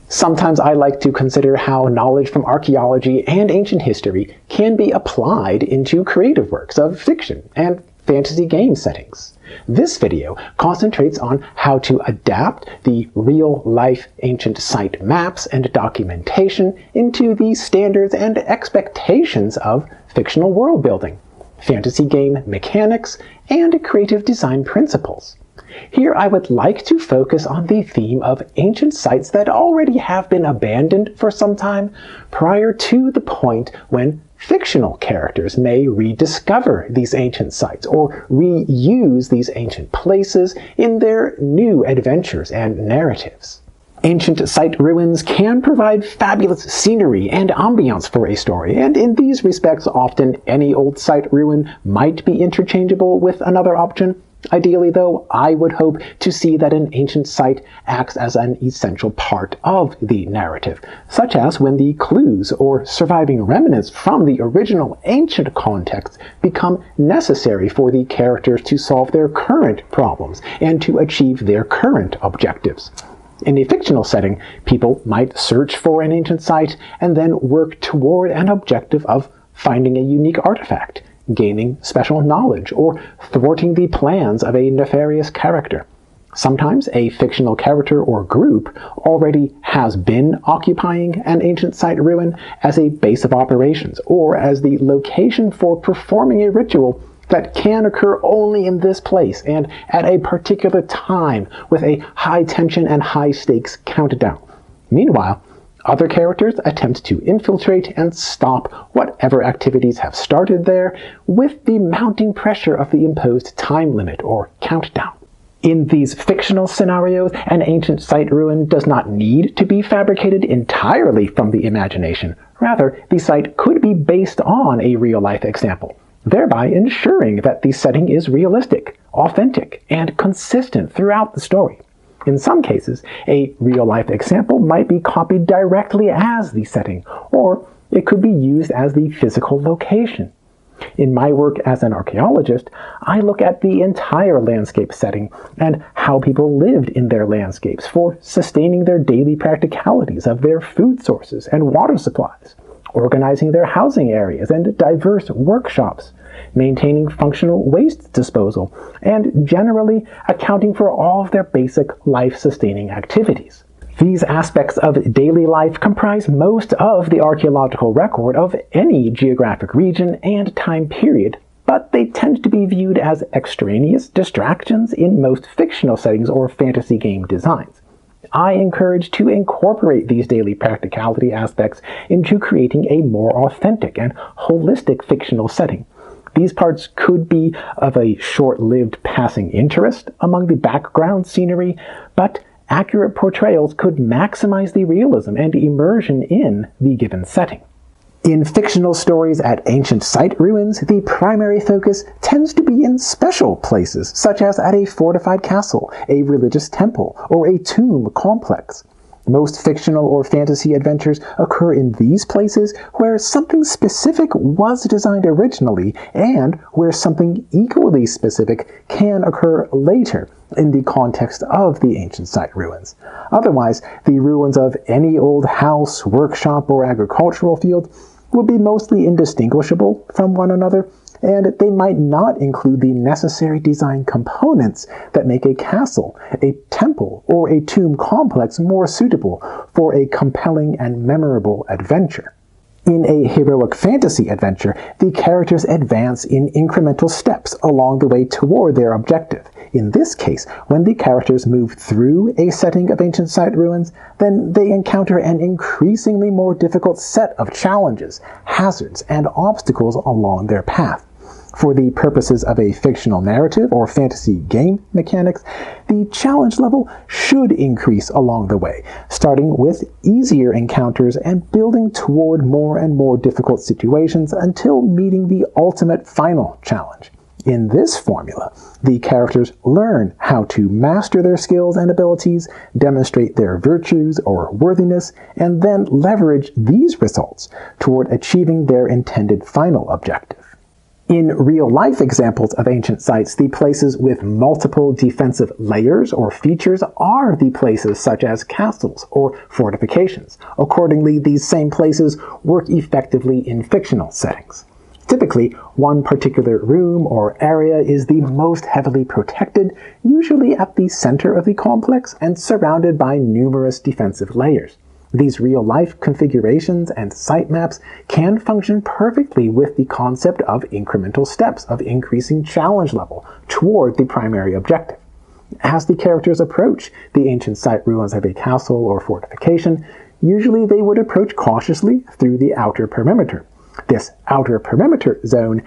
Sometimes I like to consider how knowledge from archaeology and ancient history can be applied into creative works of fiction and fantasy game settings. This video concentrates on how to adapt the real-life ancient site maps and documentation into the standards and expectations of fictional world building, fantasy game mechanics, and creative design principles. Here I would like to focus on the theme of ancient sites that already have been abandoned for some time prior to the point when fictional characters may rediscover these ancient sites or reuse these ancient places in their new adventures and narratives. Ancient site ruins can provide fabulous scenery and ambiance for a story, and in these respects often any old site ruin might be interchangeable with another option. Ideally, though, I would hope to see that an ancient site acts as an essential part of the narrative, such as when the clues or surviving remnants from the original ancient context become necessary for the characters to solve their current problems and to achieve their current objectives. In a fictional setting, people might search for an ancient site and then work toward an objective of finding a unique artifact, gaining special knowledge, or thwarting the plans of a nefarious character. Sometimes a fictional character or group already has been occupying an ancient site ruin as a base of operations, or as the location for performing a ritual that can occur only in this place and at a particular time with a high tension and high stakes countdown. Meanwhile, other characters attempt to infiltrate and stop whatever activities have started there with the mounting pressure of the imposed time limit or countdown. In these fictional scenarios, an ancient site ruin does not need to be fabricated entirely from the imagination. Rather, the site could be based on a real-life example, thereby ensuring that the setting is realistic, authentic, and consistent throughout the story. In some cases, a real-life example might be copied directly as the setting, or it could be used as the physical location. In my work as an archaeologist, I look at the entire landscape setting and how people lived in their landscapes for sustaining their daily practicalities of their food sources and water supplies, organizing their housing areas and diverse workshops, maintaining functional waste disposal, and generally accounting for all of their basic life-sustaining activities. These aspects of daily life comprise most of the archaeological record of any geographic region and time period, but they tend to be viewed as extraneous distractions in most fictional settings or fantasy game designs. I encourage to incorporate these daily practicality aspects into creating a more authentic and holistic fictional setting. These parts could be of a short-lived passing interest among the background scenery, but accurate portrayals could maximize the realism and immersion in the given setting. In fictional stories at ancient site ruins, the primary focus tends to be in special places, such as at a fortified castle, a religious temple, or a tomb complex. Most fictional or fantasy adventures occur in these places where something specific was designed originally and where something equally specific can occur later in the context of the ancient site ruins. Otherwise, the ruins of any old house, workshop, or agricultural field would be mostly indistinguishable from one another, and they might not include the necessary design components that make a castle, a temple, or a tomb complex more suitable for a compelling and memorable adventure. In a heroic fantasy adventure, the characters advance in incremental steps along the way toward their objective. In this case, when the characters move through a setting of ancient site ruins, then they encounter an increasingly more difficult set of challenges, hazards, and obstacles along their path. For the purposes of a fictional narrative or fantasy game mechanics, the challenge level should increase along the way, starting with easier encounters and building toward more and more difficult situations until meeting the ultimate final challenge. In this formula, the characters learn how to master their skills and abilities, demonstrate their virtues or worthiness, and then leverage these results toward achieving their intended final objective. In real-life examples of ancient sites, the places with multiple defensive layers or features are the places such as castles or fortifications. Accordingly, these same places work effectively in fictional settings. Typically, one particular room or area is the most heavily protected, usually at the center of the complex and surrounded by numerous defensive layers. These real-life configurations and site maps can function perfectly with the concept of incremental steps of increasing challenge level toward the primary objective. As the characters approach the ancient site ruins of a castle or fortification, usually they would approach cautiously through the outer perimeter. This outer perimeter zone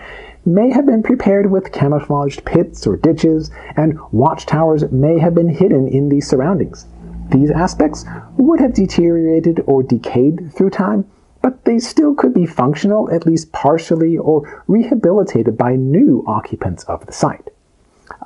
may have been prepared with camouflaged pits or ditches, and watchtowers may have been hidden in the surroundings. These aspects would have deteriorated or decayed through time, but they still could be functional, at least partially, or rehabilitated by new occupants of the site.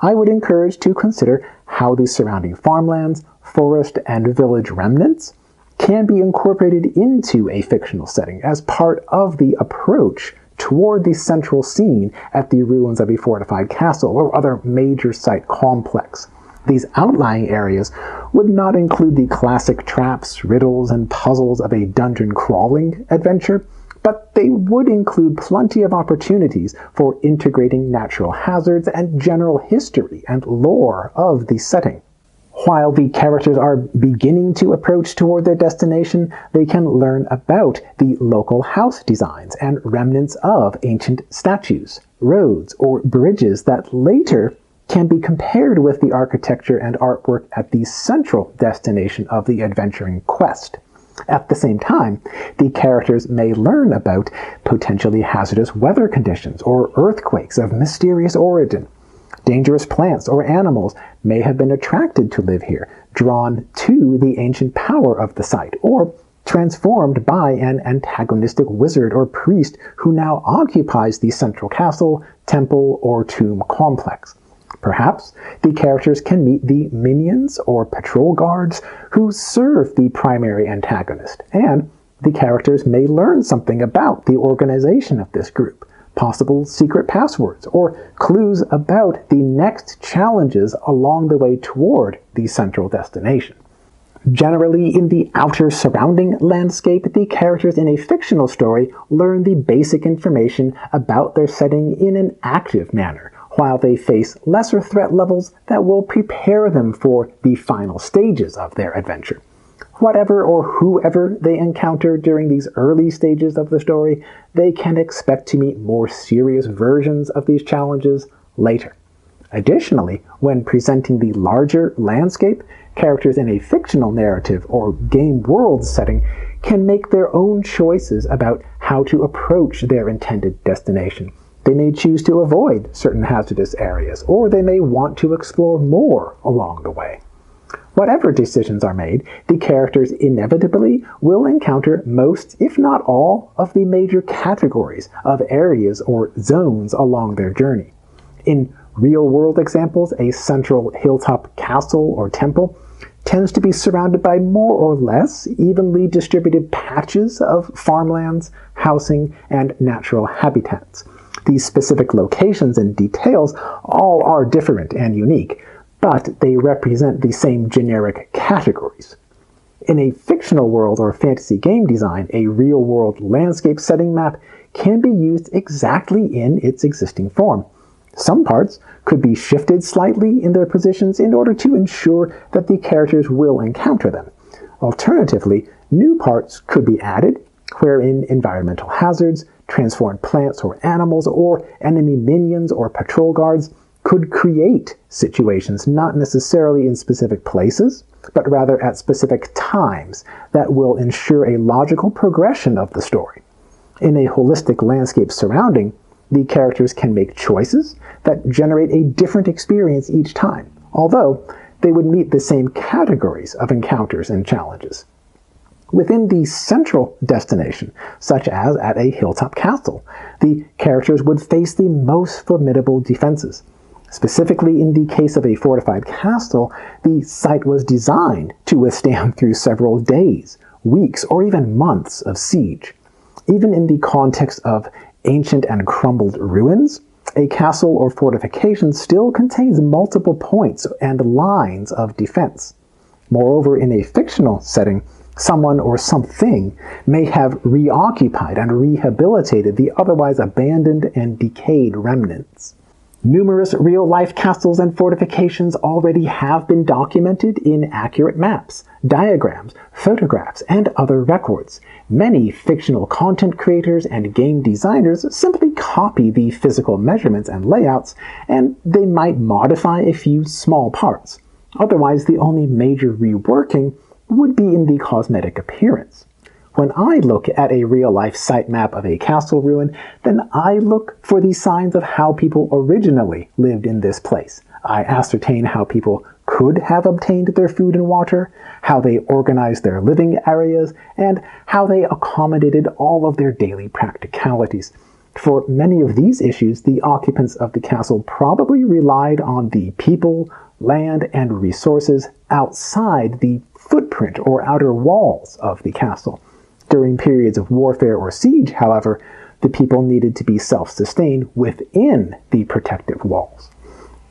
I would encourage to consider how the surrounding farmlands, forest, and village remnants can be incorporated into a fictional setting as part of the approach toward the central scene at the ruins of a fortified castle or other major site complex. These outlying areas would not include the classic traps, riddles, and puzzles of a dungeon crawling adventure, but they would include plenty of opportunities for integrating natural hazards and general history and lore of the setting. While the characters are beginning to approach toward their destination, they can learn about the local house designs and remnants of ancient statues, roads, or bridges that later can be compared with the architecture and artwork at the central destination of the adventuring quest. At the same time, the characters may learn about potentially hazardous weather conditions or earthquakes of mysterious origin. Dangerous plants or animals may have been attracted to live here, drawn to the ancient power of the site, or transformed by an antagonistic wizard or priest who now occupies the central castle, temple, or tomb complex. Perhaps the characters can meet the minions or patrol guards who serve the primary antagonist, and the characters may learn something about the organization of this group, possible secret passwords, or clues about the next challenges along the way toward the central destination. Generally, in the outer surrounding landscape, the characters in a fictional story learn the basic information about their setting in an active manner, while they face lesser threat levels that will prepare them for the final stages of their adventure. Whatever or whoever they encounter during these early stages of the story, they can expect to meet more serious versions of these challenges later. Additionally, when presenting the larger landscape, characters in a fictional narrative or game world setting can make their own choices about how to approach their intended destination. They may choose to avoid certain hazardous areas, or they may want to explore more along the way. Whatever decisions are made, the characters inevitably will encounter most, if not all, of the major categories of areas or zones along their journey. In real-world examples, a central hilltop castle or temple tends to be surrounded by more or less evenly distributed patches of farmlands, housing, and natural habitats. These specific locations and details all are different and unique, but they represent the same generic categories. In a fictional world or fantasy game design, a real-world landscape setting map can be used exactly in its existing form. Some parts could be shifted slightly in their positions in order to ensure that the characters will encounter them. Alternatively, new parts could be added, wherein environmental hazards, transformed plants or animals, or enemy minions or patrol guards could create situations not necessarily in specific places, but rather at specific times that will ensure a logical progression of the story. In a holistic landscape surrounding, the characters can make choices that generate a different experience each time, although they would meet the same categories of encounters and challenges. Within the central destination, such as at a hilltop castle, the characters would face the most formidable defenses. Specifically, in the case of a fortified castle, the site was designed to withstand through several days, weeks, or even months of siege. Even in the context of ancient and crumbled ruins, a castle or fortification still contains multiple points and lines of defense. Moreover, in a fictional setting, someone or something may have reoccupied and rehabilitated the otherwise abandoned and decayed remnants. Numerous real-life castles and fortifications already have been documented in accurate maps, diagrams, photographs, and other records. Many fictional content creators and game designers simply copy the physical measurements and layouts, and they might modify a few small parts. Otherwise, the only major reworking would be in the cosmetic appearance. When I look at a real-life sitemap of a castle ruin, then I look for the signs of how people originally lived in this place. I ascertain how people could have obtained their food and water, how they organized their living areas, and how they accommodated all of their daily practicalities. For many of these issues, the occupants of the castle probably relied on the people, land, and resources outside the footprint or outer walls of the castle. During periods of warfare or siege, however, the people needed to be self-sustained within the protective walls.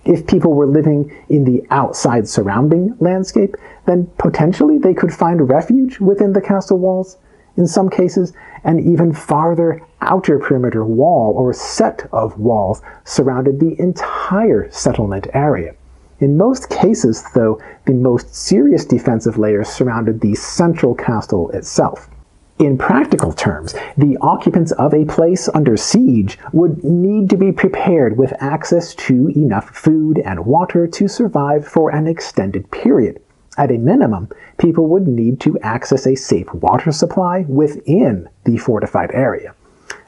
If people were living in the outside surrounding landscape, then potentially they could find refuge within the castle walls. In some cases, an even farther outer perimeter wall or set of walls surrounded the entire settlement area. In most cases, though, the most serious defensive layers surrounded the central castle itself. In practical terms, the occupants of a place under siege would need to be prepared with access to enough food and water to survive for an extended period. At a minimum, people would need to access a safe water supply within the fortified area.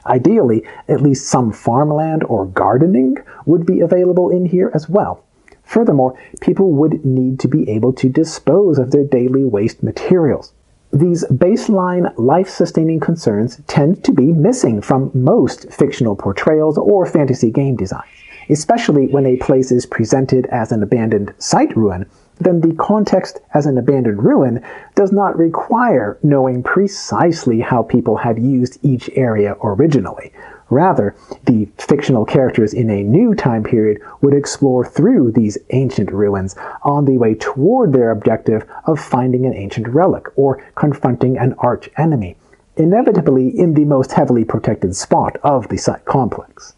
Ideally, at least some farmland or gardening would be available in here as well. Furthermore, people would need to be able to dispose of their daily waste materials. These baseline life-sustaining concerns tend to be missing from most fictional portrayals or fantasy game designs. Especially when a place is presented as an abandoned site ruin, then the context as an abandoned ruin does not require knowing precisely how people had used each area originally. Rather, the fictional characters in a new time period would explore through these ancient ruins on the way toward their objective of finding an ancient relic or confronting an arch enemy, inevitably in the most heavily protected spot of the site complex.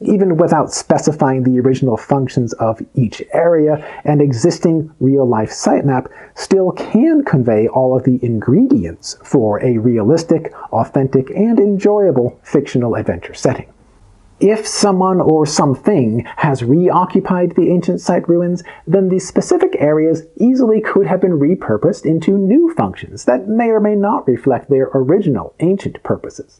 Even without specifying the original functions of each area, an existing real-life sitemap still can convey all of the ingredients for a realistic, authentic, and enjoyable fictional adventure setting. If someone or something has reoccupied the ancient site ruins, then the specific areas easily could have been repurposed into new functions that may or may not reflect their original ancient purposes.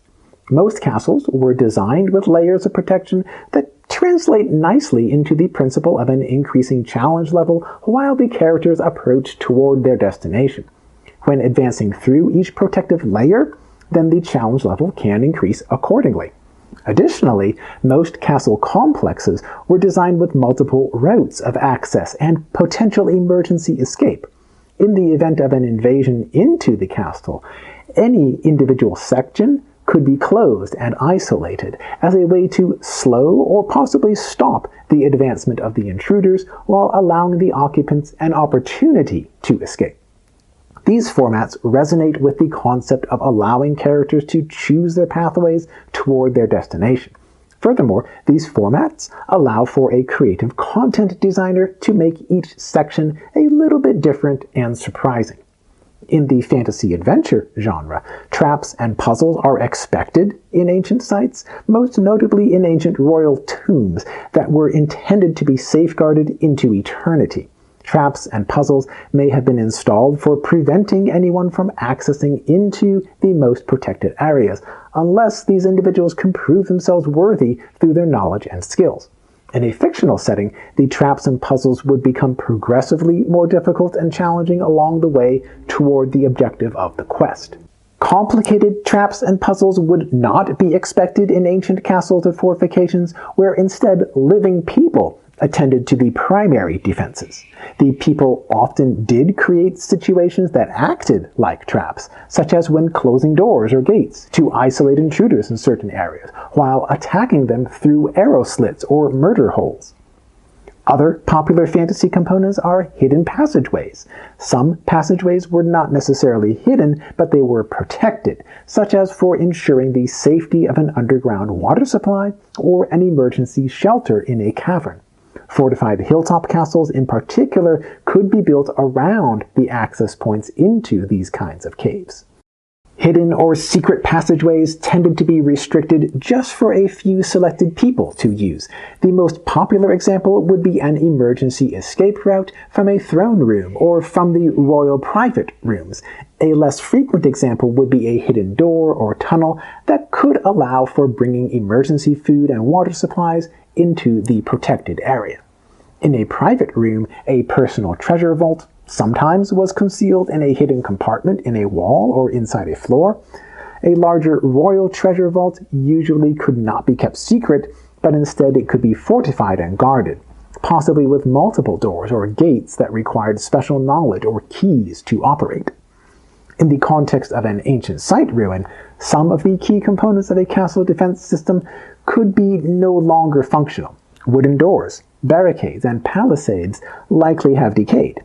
Most castles were designed with layers of protection that translate nicely into the principle of an increasing challenge level while the characters approach toward their destination. When advancing through each protective layer, then the challenge level can increase accordingly. Additionally, most castle complexes were designed with multiple routes of access and potential emergency escape. In the event of an invasion into the castle, any individual section could be closed and isolated as a way to slow or possibly stop the advancement of the intruders while allowing the occupants an opportunity to escape. These formats resonate with the concept of allowing characters to choose their pathways toward their destination. Furthermore, these formats allow for a creative content designer to make each section a little bit different and surprising. In the fantasy adventure genre, traps and puzzles are expected in ancient sites, most notably in ancient royal tombs that were intended to be safeguarded into eternity. Traps and puzzles may have been installed for preventing anyone from accessing into the most protected areas, unless these individuals can prove themselves worthy through their knowledge and skills. In a fictional setting, the traps and puzzles would become progressively more difficult and challenging along the way toward the objective of the quest. Complicated traps and puzzles would not be expected in ancient castles or fortifications, where instead living people attended to the primary defenses. The people often did create situations that acted like traps, such as when closing doors or gates to isolate intruders in certain areas, while attacking them through arrow slits or murder holes. Other popular fantasy components are hidden passageways. Some passageways were not necessarily hidden, but they were protected, such as for ensuring the safety of an underground water supply or an emergency shelter in a cavern. Fortified hilltop castles in particular could be built around the access points into these kinds of caves. Hidden or secret passageways tended to be restricted just for a few selected people to use. The most popular example would be an emergency escape route from a throne room or from the royal private rooms. A less frequent example would be a hidden door or tunnel that could allow for bringing emergency food and water supplies into the protected area. In a private room, a personal treasure vault sometimes was concealed in a hidden compartment in a wall or inside a floor. A larger royal treasure vault usually could not be kept secret, but instead it could be fortified and guarded, possibly with multiple doors or gates that required special knowledge or keys to operate. In the context of an ancient site ruin, some of the key components of a castle defense system could be no longer functional. Wooden doors, barricades, and palisades likely have decayed.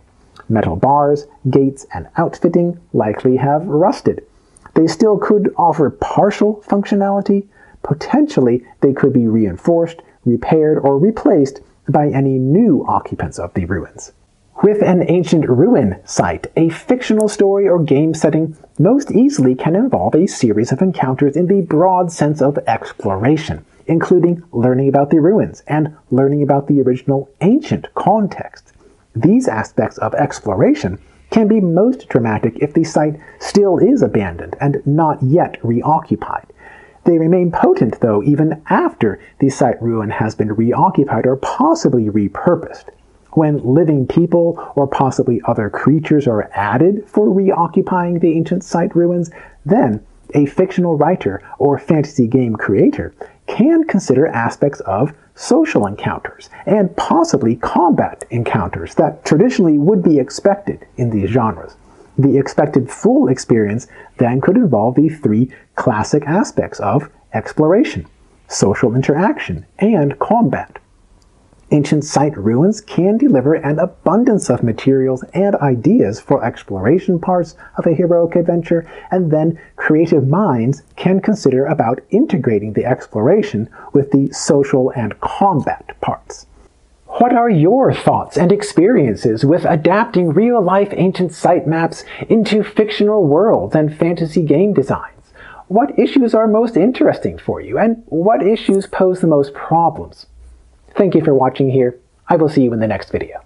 Metal bars, gates, and outfitting likely have rusted. They still could offer partial functionality. Potentially, they could be reinforced, repaired, or replaced by any new occupants of the ruins. With an ancient ruin site, a fictional story or game setting most easily can involve a series of encounters in the broad sense of exploration, including learning about the ruins and learning about the original ancient context. These aspects of exploration can be most dramatic if the site still is abandoned and not yet reoccupied. They remain potent, though, even after the site ruin has been reoccupied or possibly repurposed. When living people or possibly other creatures are added for reoccupying the ancient site ruins, then a fictional writer or fantasy game creator can consider aspects of social encounters and possibly combat encounters that traditionally would be expected in these genres. The expected full experience then could involve the three classic aspects of exploration, social interaction, and combat. Ancient site ruins can deliver an abundance of materials and ideas for exploration parts of a heroic adventure, and then creative minds can consider about integrating the exploration with the social and combat parts. What are your thoughts and experiences with adapting real-life ancient site maps into fictional worlds and fantasy game designs? What issues are most interesting for you, and what issues pose the most problems? Thank you for watching here. I will see you in the next video.